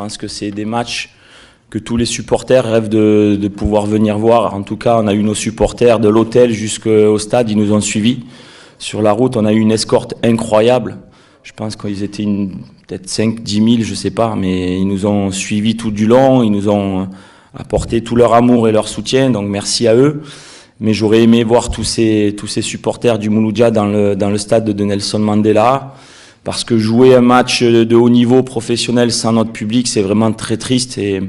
pense que c'est des matchs que tous les supporters rêvent de pouvoir venir voir. En tout cas, on a eu nos supporters de l'hôtel jusqu'au stade, ils nous ont suivis. Sur la route, on a eu une escorte incroyable. Je pense qu'ils étaient peut-être 5-10 000, je sais pas, mais ils nous ont suivis tout du long, ils nous ont apporté tout leur amour et leur soutien, donc merci à eux. Mais j'aurais aimé voir tous ces supporters du Mouloudia dans le stade de Nelson Mandela, parce que jouer un match de haut niveau professionnel sans notre public, c'est vraiment très triste et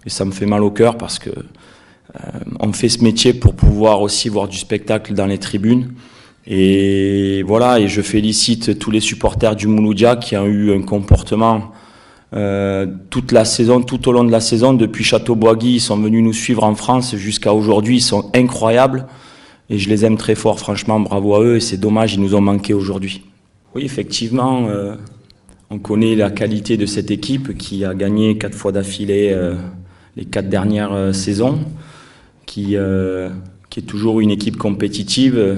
ça me fait mal au cœur parce que on fait ce métier pour pouvoir aussi voir du spectacle dans les tribunes. Et voilà, et je félicite tous les supporters du Mouloudia qui ont eu un comportement toute la saison, tout au long de la saison, depuis Château-Boisguy, ils sont venus nous suivre en France jusqu'à aujourd'hui, ils sont incroyables et je les aime très fort, franchement, bravo à eux et c'est dommage, ils nous ont manqué aujourd'hui. Oui, effectivement, on connaît la qualité de cette équipe qui a gagné 4 fois d'affilée les 4 dernières saisons, qui est toujours une équipe compétitive,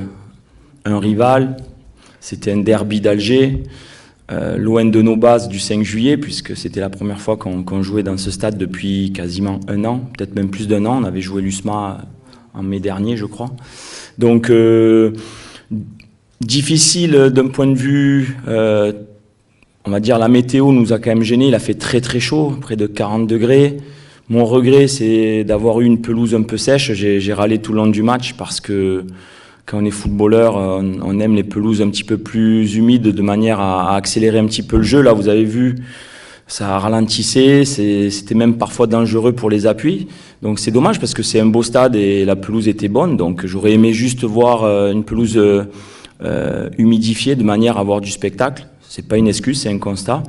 un rival. C'était un derby d'Alger, loin de nos bases du 5 juillet, puisque c'était la première fois qu'on jouait dans ce stade depuis quasiment un an, peut-être même plus d'1 an. On avait joué l'USMA en mai dernier, je crois. Donc, difficile d'un point de vue, on va dire la météo nous a quand même gênés. Il a fait très très chaud, près de 40 degrés. Mon regret, c'est d'avoir eu une pelouse un peu sèche. J'ai râlé tout le long du match parce que quand on est footballeur, on aime les pelouses un petit peu plus humides de manière à accélérer un petit peu le jeu. Là, vous avez vu, ça ralentissait, c'était même parfois dangereux pour les appuis. Donc c'est dommage parce que c'est un beau stade et la pelouse était bonne. Donc j'aurais aimé juste voir une pelouse humidifiée de manière à avoir du spectacle. C'est pas une excuse, c'est un constat.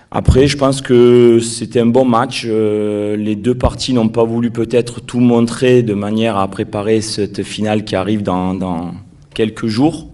Après, je pense que c'était un bon match. Les deux parties n'ont pas voulu peut-être tout montrer de manière à préparer cette finale qui arrive dans quelques jours.